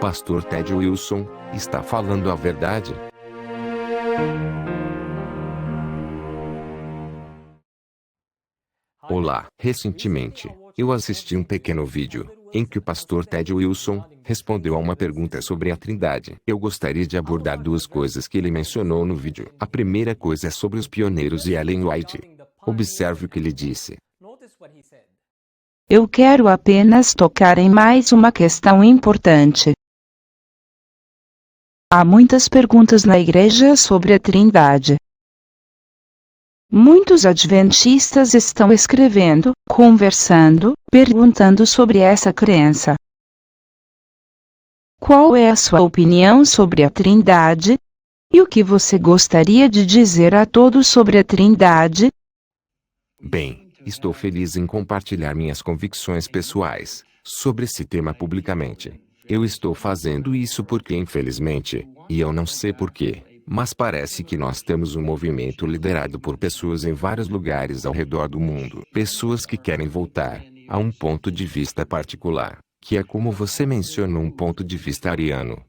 pastor Ted Wilson está falando a verdade? Olá, recentemente, eu assisti um pequeno vídeo em que o pastor Ted Wilson respondeu a uma pergunta sobre a Trindade. Eu gostaria de abordar duas coisas que ele mencionou no vídeo. A primeira coisa é sobre os pioneiros e Ellen White. Observe o que ele disse. Eu quero apenas tocar em mais uma questão importante. Há muitas perguntas na igreja sobre a Trindade. Muitos adventistas estão escrevendo, conversando, perguntando sobre essa crença. Qual é a sua opinião sobre a Trindade? E o que você gostaria de dizer a todos sobre a Trindade? Bem, estou feliz em compartilhar minhas convicções pessoais sobre esse tema publicamente. Eu estou fazendo isso porque, infelizmente, e eu não sei porquê, mas parece que nós temos um movimento liderado por pessoas em vários lugares ao redor do mundo. Pessoas que querem voltar a um ponto de vista particular, que é como você mencionou, um ponto de vista ariano,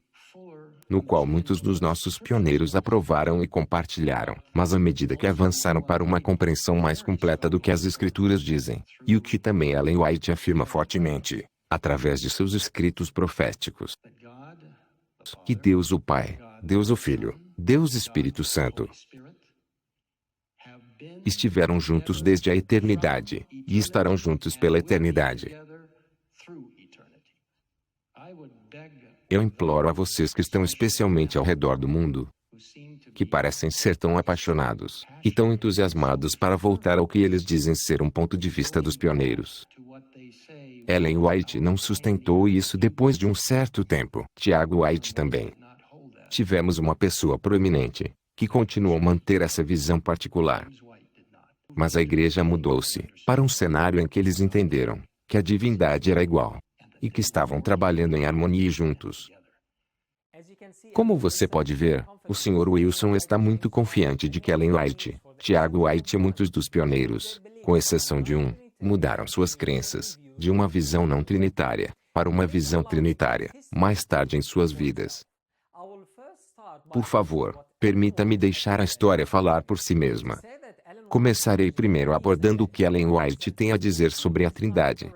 no qual muitos dos nossos pioneiros aprovaram e compartilharam, mas à medida que avançaram para uma compreensão mais completa do que as Escrituras dizem, e o que também Ellen White afirma fortemente, através de seus escritos proféticos, que Deus o Pai, Deus o Filho, Deus Espírito Santo estiveram juntos desde a eternidade, e estarão juntos pela eternidade. Eu imploro a vocês que estão especialmente ao redor do mundo, que parecem ser tão apaixonados e tão entusiasmados para voltar ao que eles dizem ser um ponto de vista dos pioneiros. Ellen White não sustentou isso depois de um certo tempo. Tiago White também. Tivemos uma pessoa proeminente que continuou a manter essa visão particular. Mas a igreja mudou-se para um cenário em que eles entenderam que a divindade era igual e que estavam trabalhando em harmonia juntos. Como você pode ver, o Sr. Wilson está muito confiante de que Ellen White, Tiago White e muitos dos pioneiros, com exceção de um, mudaram suas crenças de uma visão não trinitária para uma visão trinitária mais tarde em suas vidas. Por favor, permita-me deixar a história falar por si mesma. Começarei primeiro abordando o que Ellen White tem a dizer sobre a Trindade.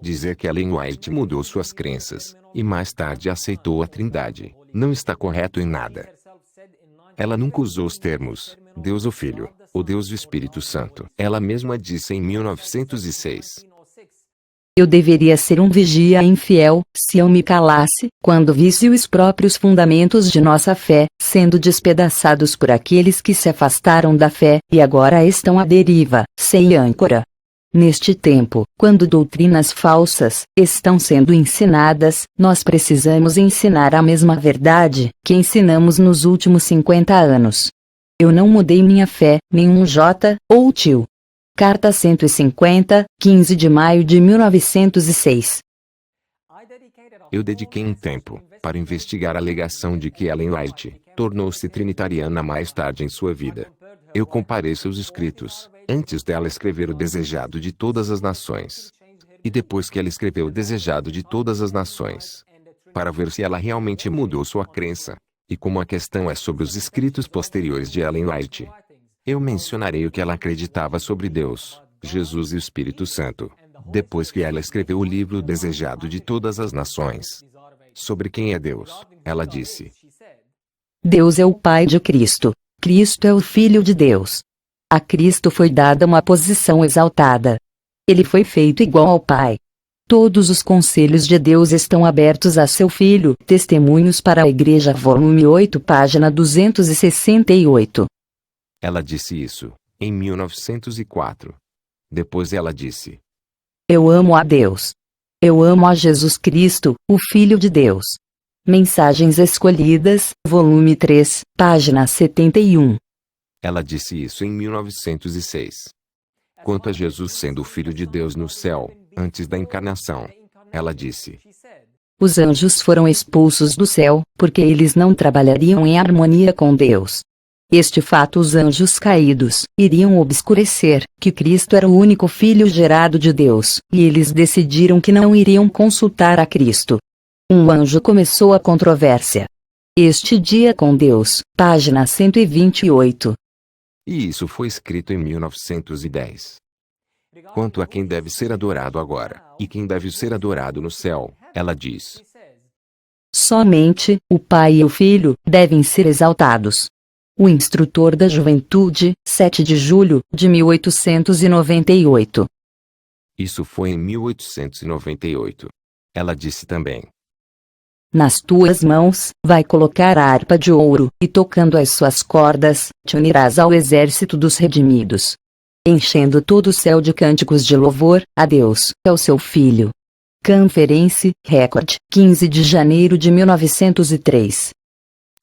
Dizer que Ellen White mudou suas crenças e mais tarde aceitou a Trindade não está correto em nada. Ela nunca usou os termos Deus o Filho ou Deus o Espírito Santo. Ela mesma disse em 1906. Eu deveria ser um vigia infiel, se eu me calasse, quando visse os próprios fundamentos de nossa fé, sendo despedaçados por aqueles que se afastaram da fé, e agora estão à deriva, sem âncora. Neste tempo, quando doutrinas falsas estão sendo ensinadas, nós precisamos ensinar a mesma verdade que ensinamos nos últimos 50 anos. Eu não mudei minha fé, nenhum J. ou tio. Carta 150, 15 de maio de 1906. Eu dediquei um tempo para investigar a alegação de que Ellen White tornou-se trinitariana mais tarde em sua vida. Eu comparei seus escritos, antes dela escrever O Desejado de Todas as Nações, e depois que ela escreveu O Desejado de Todas as Nações, para ver se ela realmente mudou sua crença, e como a questão é sobre os escritos posteriores de Ellen White. Eu mencionarei o que ela acreditava sobre Deus, Jesus e o Espírito Santo, depois que ela escreveu o livro O Desejado de Todas as Nações. Sobre quem é Deus, ela disse: Deus é o Pai de Cristo. Cristo é o Filho de Deus. A Cristo foi dada uma posição exaltada. Ele foi feito igual ao Pai. Todos os conselhos de Deus estão abertos a seu Filho. Testemunhos para a Igreja, volume 8, página 268. Ela disse isso em 1904. Depois ela disse: Eu amo a Deus. Eu amo a Jesus Cristo, o Filho de Deus. Mensagens Escolhidas, volume 3, página 71. Ela disse isso em 1906. Quanto a Jesus sendo o Filho de Deus no céu, antes da encarnação, ela disse: Os anjos foram expulsos do céu, porque eles não trabalhariam em harmonia com Deus. Este fato os anjos caídos iriam obscurecer que Cristo era o único Filho gerado de Deus, e eles decidiram que não iriam consultar a Cristo. Um anjo começou a controvérsia. Este Dia com Deus, página 128. E isso foi escrito em 1910. Quanto a quem deve ser adorado agora, e quem deve ser adorado no céu, ela diz: somente o Pai e o Filho devem ser exaltados. O Instrutor da Juventude, 7 de julho de 1898. Isso foi em 1898. Ela disse também: nas tuas mãos, vai colocar a harpa de ouro, e tocando as suas cordas, te unirás ao exército dos redimidos, enchendo todo o céu de cânticos de louvor a Deus, ao seu Filho. Conference Record, 15 de janeiro de 1903.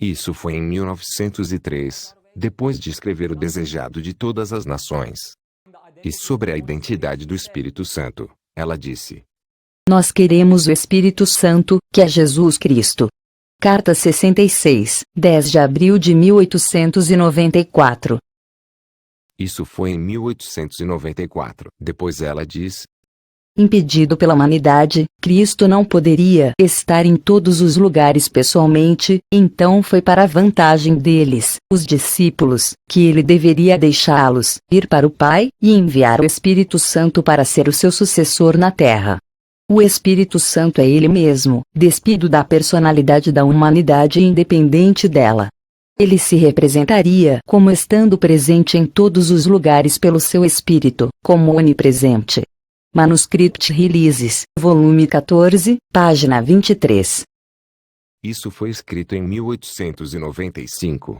Isso foi em 1903, depois de escrever o desejado de todas as nações. E sobre a identidade do Espírito Santo, ela disse: nós queremos o Espírito Santo, que é Jesus Cristo. Carta 66, 10 de abril de 1894. Isso foi em 1894. Depois ela diz: impedido pela humanidade, Cristo não poderia estar em todos os lugares pessoalmente, então foi para a vantagem deles, os discípulos, que ele deveria deixá-los ir para o Pai e enviar o Espírito Santo para ser o seu sucessor na terra. O Espírito Santo é ele mesmo, despido da personalidade da humanidade e independente dela. Ele se representaria como estando presente em todos os lugares pelo seu Espírito, como onipresente. Manuscript Releases, volume 14, página 23. Isso foi escrito em 1895.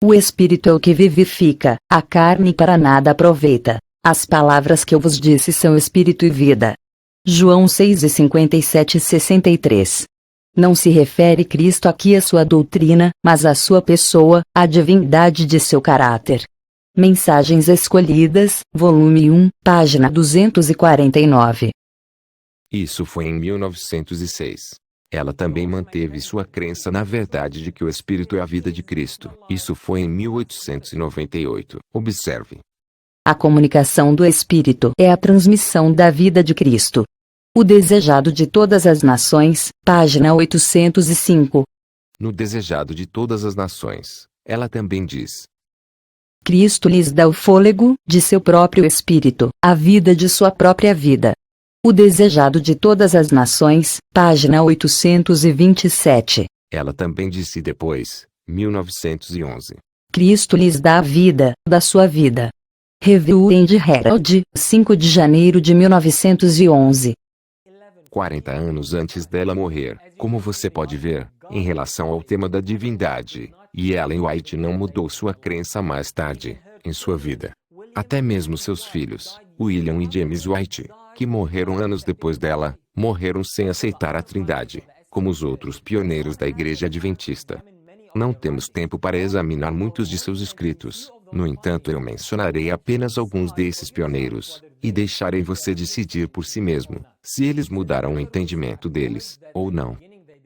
O Espírito é o que vivifica, a carne para nada aproveita. As palavras que eu vos disse são Espírito e vida. João 6 e 57 e 63. Não se refere Cristo aqui à sua doutrina, mas à sua pessoa, à divindade de seu caráter. Mensagens Escolhidas, volume 1, página 249. Isso foi em 1906. Ela também manteve sua crença na verdade de que o Espírito é a vida de Cristo. Isso foi em 1898. Observe. A comunicação do Espírito é a transmissão da vida de Cristo. O desejado de todas as nações, página 805. No desejado de todas as nações, ela também diz: Cristo lhes dá o fôlego de seu próprio Espírito, a vida de sua própria vida. O desejado de todas as nações, página 827. Ela também disse depois, 1911. Cristo lhes dá a vida da sua vida. Review and Herald, 5 de janeiro de 1911. 40 anos antes dela morrer, como você pode ver, em relação ao tema da divindade, e Ellen White não mudou sua crença mais tarde, em sua vida. Até mesmo seus filhos, William e James White, que morreram anos depois dela, morreram sem aceitar a Trindade, como os outros pioneiros da Igreja Adventista. Não temos tempo para examinar muitos de seus escritos, no entanto eu mencionarei apenas alguns desses pioneiros, e deixarei você decidir por si mesmo, se eles mudaram o entendimento deles, ou não.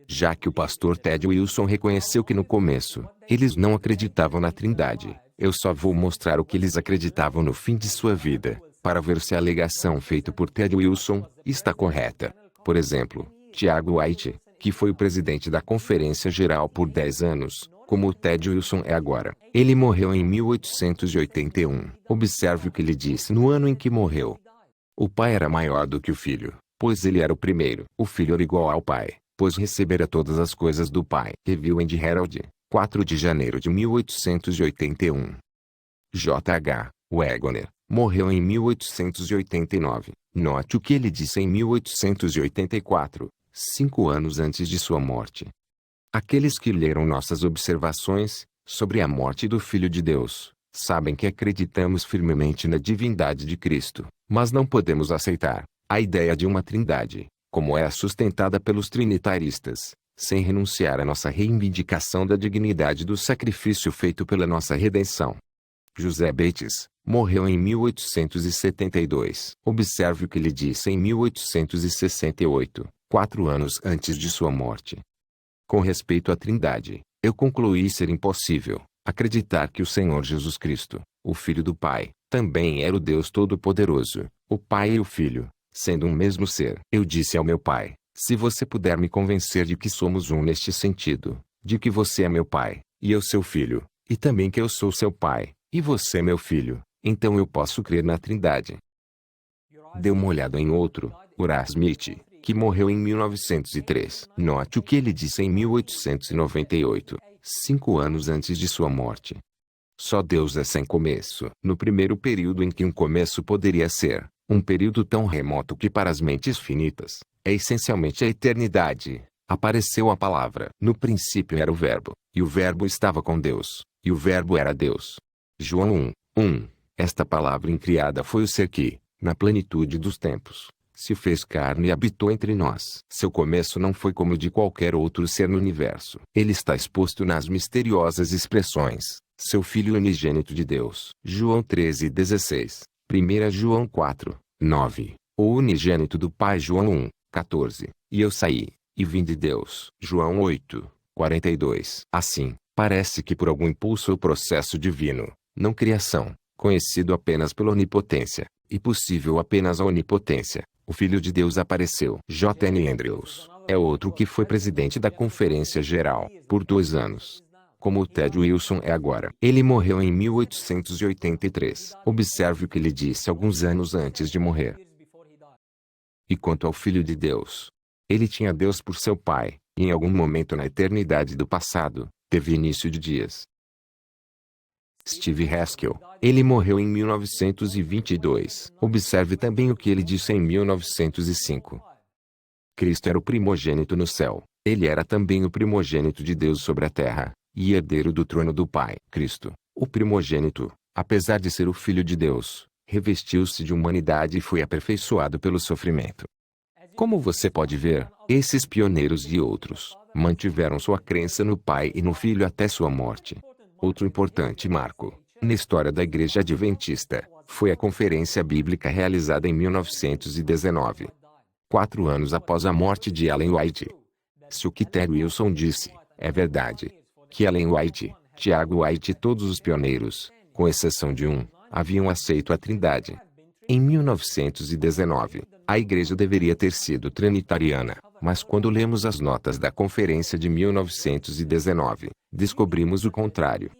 Já que o pastor Ted Wilson reconheceu que no começo, eles não acreditavam na Trindade, eu só vou mostrar o que eles acreditavam no fim de sua vida, para ver se a alegação feita por Ted Wilson está correta. Por exemplo, Tiago White, que foi o presidente da Conferência Geral por 10 anos, como o Ted Wilson é agora. Ele morreu em 1881. Observe o que ele disse no ano em que morreu. O pai era maior do que o filho, pois ele era o primeiro. O filho era igual ao pai, pois recebera todas as coisas do pai. Review and Herald, 4 de janeiro de 1881. J. H. Wagner morreu em 1889. Note o que ele disse em 1884, 5 anos antes de sua morte. Aqueles que leram nossas observações sobre a morte do Filho de Deus, sabem que acreditamos firmemente na divindade de Cristo, mas não podemos aceitar a ideia de uma trindade, como é sustentada pelos trinitaristas, sem renunciar à nossa reivindicação da dignidade do sacrifício feito pela nossa redenção. José Bates morreu em 1872. Observe o que ele disse em 1868, 4 anos antes de sua morte. Com respeito à Trindade, eu concluí ser impossível acreditar que o Senhor Jesus Cristo, o Filho do Pai, também era o Deus Todo-Poderoso, o Pai e o Filho, sendo um mesmo ser. Eu disse ao meu pai, Se você puder me convencer de que somos um neste sentido, de que você é meu pai, e eu seu filho, e também que eu sou seu pai, e você meu filho, então eu posso crer na Trindade. Dê uma olhada em outro, Uriah Smith, que morreu em 1903. Note o que ele disse em 1898, 5 anos antes de sua morte. Só Deus é sem começo. No primeiro período em que um começo poderia ser, um período tão remoto que para as mentes finitas, é essencialmente a eternidade, apareceu a palavra. No princípio era o Verbo, e o Verbo estava com Deus, e o Verbo era Deus. João 1:1. Esta palavra incriada foi o ser que, na plenitude dos tempos, se fez carne e habitou entre nós. Seu começo não foi como o de qualquer outro ser no universo. Ele está exposto nas misteriosas expressões, seu Filho unigênito de Deus. João 13:16. 1 João 4:9. O unigênito do Pai. João 1:14. E eu saí, e vim de Deus. João 8:42. Assim, parece que por algum impulso ou processo divino, não criação, conhecido apenas pela onipotência, e possível apenas a onipotência, o Filho de Deus apareceu. J. N. Andrews é outro que foi presidente da Conferência Geral por 2 anos. Como o Ted Wilson é agora. Ele morreu em 1883. Observe o que ele disse alguns anos antes de morrer. E quanto ao Filho de Deus, ele tinha Deus por seu Pai, e em algum momento na eternidade do passado, teve início de dias. Steve Haskell, ele morreu em 1922. Observe também o que ele disse em 1905. Cristo era o primogênito no céu. Ele era também o primogênito de Deus sobre a terra, e herdeiro do trono do Pai. Cristo, o primogênito, apesar de ser o Filho de Deus, revestiu-se de humanidade e foi aperfeiçoado pelo sofrimento. Como você pode ver, esses pioneiros e outros, mantiveram sua crença no Pai e no Filho até sua morte. Outro importante marco, na história da Igreja Adventista, foi a conferência bíblica realizada em 1919. 4 anos após a morte de Ellen White. Se o que Ted Wilson disse é verdade, que Ellen White, Tiago White e todos os pioneiros, com exceção de um, haviam aceito a Trindade. Em 1919, a Igreja deveria ter sido trinitariana, mas quando lemos as notas da conferência de 1919, descobrimos o contrário.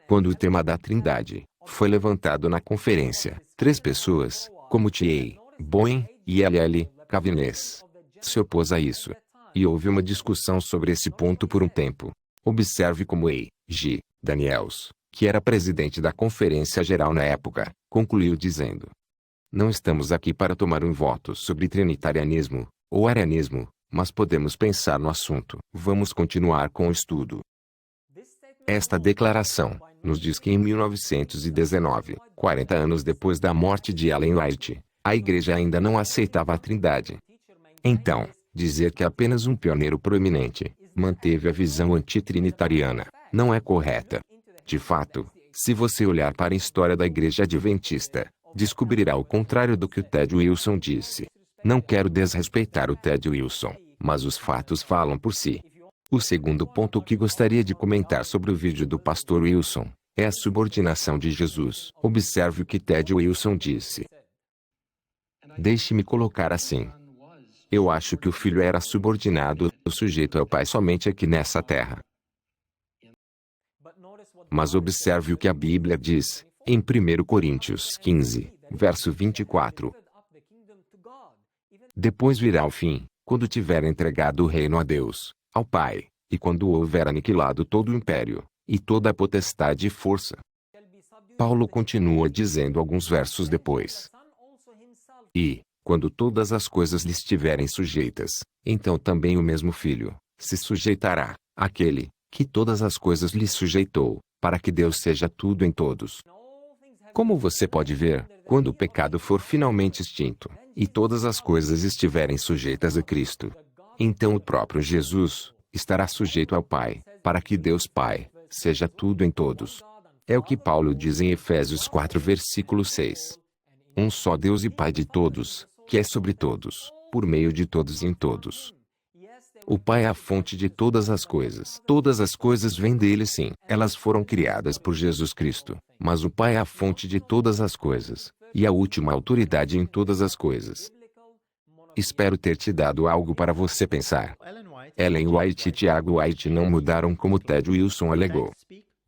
Quando o tema da Trindade foi levantado na conferência, 3 pessoas, como T.A. Bowen e L.L. Caviness, se opôs a isso. E houve uma discussão sobre esse ponto por um tempo. Observe como A. G. Daniels, que era presidente da Conferência Geral na época, concluiu dizendo: não estamos aqui para tomar um voto sobre trinitarianismo, ou arianismo, mas podemos pensar no assunto. Vamos continuar com o estudo. Esta declaração nos diz que em 1919, 40 anos depois da morte de Ellen White, a Igreja ainda não aceitava a Trindade. Então, dizer que apenas um pioneiro proeminente manteve a visão antitrinitariana não é correta. De fato, se você olhar para a história da Igreja Adventista, descobrirá o contrário do que o Ted Wilson disse. Não quero desrespeitar o Ted Wilson, mas os fatos falam por si. O segundo ponto que gostaria de comentar sobre o vídeo do pastor Wilson é a subordinação de Jesus. Observe o que Ted Wilson disse. Deixe-me colocar assim. Eu acho que o filho era subordinado, sujeito ao pai somente aqui nessa terra. Mas observe o que a Bíblia diz, em 1 Coríntios 15, verso 24. Depois virá o fim, quando tiver entregado o reino a Deus, ao Pai, e quando houver aniquilado todo o império, e toda a potestade e força. Paulo continua dizendo alguns versos depois. E, quando todas as coisas lhe estiverem sujeitas, então também o mesmo Filho se sujeitará àquele que todas as coisas lhe sujeitou, para que Deus seja tudo em todos. Como você pode ver, quando o pecado for finalmente extinto, e todas as coisas estiverem sujeitas a Cristo, então o próprio Jesus estará sujeito ao Pai, para que Deus Pai seja tudo em todos. É o que Paulo diz em Efésios 4 versículo 6. Um só Deus e Pai de todos, que é sobre todos, por meio de todos e em todos. O Pai é a fonte de todas as coisas. Todas as coisas vêm dele, sim. Elas foram criadas por Jesus Cristo. Mas o Pai é a fonte de todas as coisas, e a última autoridade em todas as coisas. Espero ter te dado algo para você pensar. Ellen White e Tiago White não mudaram como Ted Wilson alegou.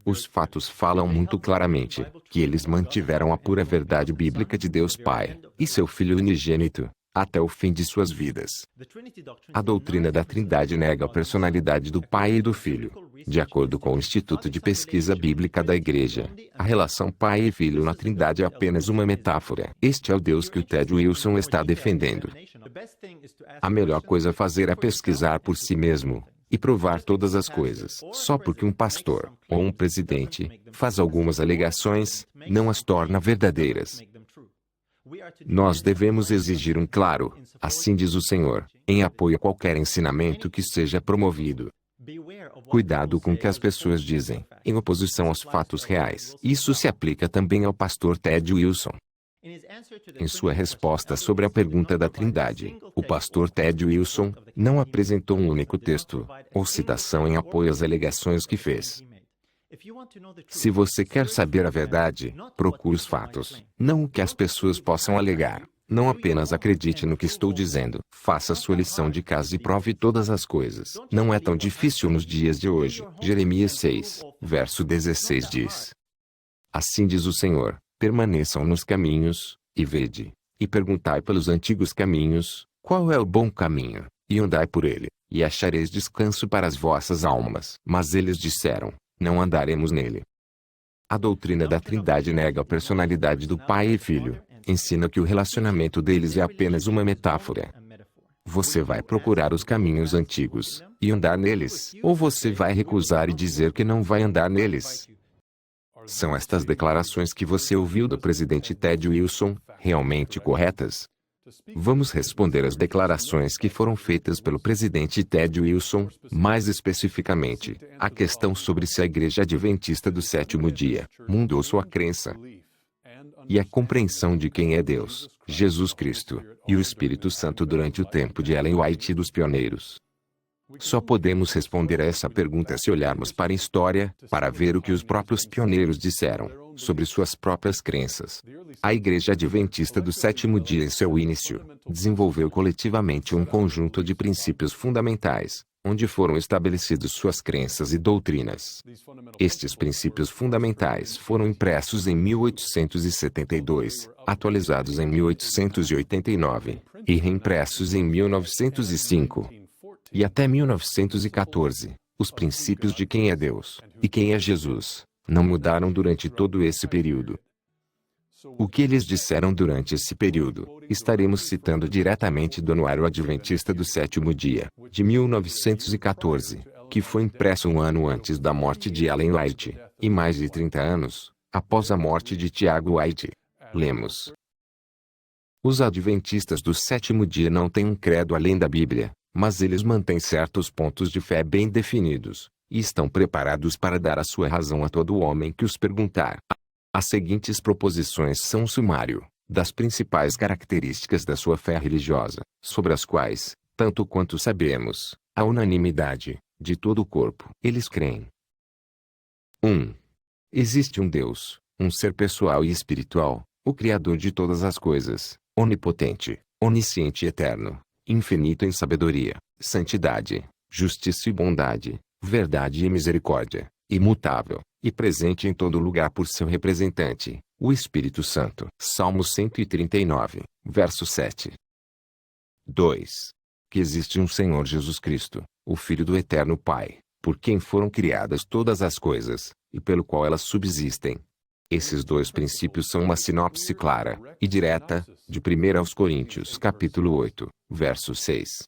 Os fatos falam muito claramente que eles mantiveram a pura verdade bíblica de Deus Pai e seu Filho unigênito até o fim de suas vidas. A doutrina da Trindade nega a personalidade do Pai e do Filho. De acordo com o Instituto de Pesquisa Bíblica da Igreja, a relação Pai e Filho na Trindade é apenas uma metáfora. Este é o Deus que o Ted Wilson está defendendo. A melhor coisa a fazer é pesquisar por si mesmo e provar todas as coisas. Só porque um pastor ou um presidente faz algumas alegações, não as torna verdadeiras. Nós devemos exigir um claro, assim diz o Senhor, em apoio a qualquer ensinamento que seja promovido. Cuidado com o que as pessoas dizem, em oposição aos fatos reais. Isso se aplica também ao pastor Ted Wilson. Em sua resposta sobre a pergunta da Trindade, o pastor Ted Wilson não apresentou um único texto ou citação em apoio às alegações que fez. Se você quer saber a verdade, procure os fatos, não o que as pessoas possam alegar. Não apenas acredite no que estou dizendo. Faça sua lição de casa e prove todas as coisas. Não é tão difícil nos dias de hoje. Jeremias 6, verso 16 diz: Assim diz o Senhor, permaneçam nos caminhos, e vede, e perguntai pelos antigos caminhos, qual é o bom caminho, e andai por ele, e achareis descanso para as vossas almas. Mas eles disseram, não andaremos nele. A doutrina da Trindade nega a personalidade do Pai e Filho. Ensina que o relacionamento deles é apenas uma metáfora. Você vai procurar os caminhos antigos e andar neles, ou você vai recusar e dizer que não vai andar neles? São estas declarações que você ouviu do presidente Ted Wilson realmente corretas? Vamos responder às declarações que foram feitas pelo presidente Ted Wilson, mais especificamente, a questão sobre se a Igreja Adventista do Sétimo Dia mudou sua crença e a compreensão de quem é Deus, Jesus Cristo, e o Espírito Santo durante o tempo de Ellen White e dos pioneiros. Só podemos responder a essa pergunta se olharmos para a história, para ver o que os próprios pioneiros disseram sobre suas próprias crenças. A Igreja Adventista do Sétimo Dia em seu início, desenvolveu coletivamente um conjunto de princípios fundamentais, onde foram estabelecidos suas crenças e doutrinas. Estes princípios fundamentais foram impressos em 1872, atualizados em 1889, e reimpressos em 1905. E até 1914, os princípios de quem é Deus e quem é Jesus não mudaram durante todo esse período. O que eles disseram durante esse período, estaremos citando diretamente do Anuário Adventista do Sétimo Dia, de 1914, que foi impresso um ano antes da morte de Ellen White, e mais de 30 anos após a morte de Tiago White. Lemos: Os Adventistas do Sétimo Dia não têm um credo além da Bíblia, mas eles mantêm certos pontos de fé bem definidos, e estão preparados para dar a sua razão a todo homem que os perguntar. As seguintes proposições são um sumário das principais características da sua fé religiosa, sobre as quais, tanto quanto sabemos, a unanimidade de todo o corpo. Eles creem. 1. Existe um Deus, um ser pessoal e espiritual, o Criador de todas as coisas, onipotente, onisciente e eterno, infinito em sabedoria, santidade, justiça e bondade, verdade e misericórdia, imutável, e presente em todo lugar por seu representante, o Espírito Santo. Salmo 139, verso 7. 2. Que existe um Senhor Jesus Cristo, o Filho do Eterno Pai, por quem foram criadas todas as coisas, e pelo qual elas subsistem. Esses dois princípios são uma sinopse clara e direta de 1 aos Coríntios capítulo 8, verso 6.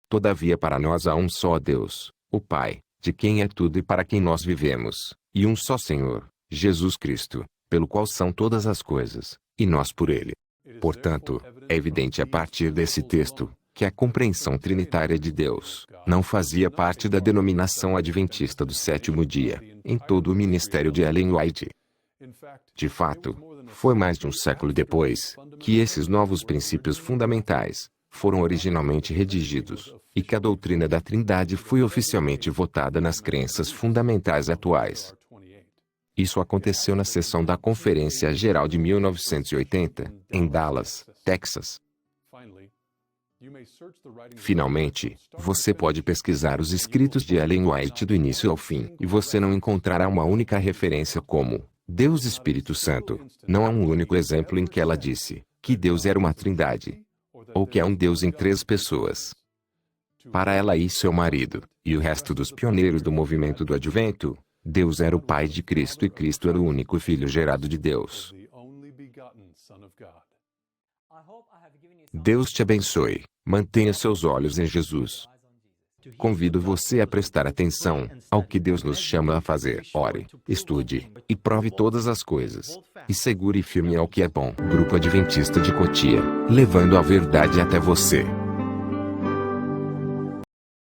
Todavia para nós há um só Deus, o Pai, de quem é tudo e para quem nós vivemos, e um só Senhor, Jesus Cristo, pelo qual são todas as coisas, e nós por ele. Portanto, é evidente a partir desse texto, que a compreensão trinitária de Deus não fazia parte da denominação adventista do sétimo dia, em todo o ministério de Ellen White. De fato, foi mais de um século depois que esses novos princípios fundamentais foram originalmente redigidos, e que a doutrina da Trindade foi oficialmente votada nas crenças fundamentais atuais. Isso aconteceu na sessão da Conferência Geral de 1980, em Dallas, Texas. Finalmente, você pode pesquisar os escritos de Ellen White do início ao fim, e você não encontrará uma única referência como Deus Espírito Santo. Não há um único exemplo em que ela disse que Deus era uma trindade, ou que é um Deus em 3 pessoas. Para ela e seu marido, e o resto dos pioneiros do movimento do Advento, Deus era o Pai de Cristo e Cristo era o único Filho gerado de Deus. Deus te abençoe. Mantenha seus olhos em Jesus. Convido você a prestar atenção ao que Deus nos chama a fazer. Ore, estude, e prove todas as coisas. E segure firme ao que é bom. Grupo Adventista de Cotia, levando a verdade até você.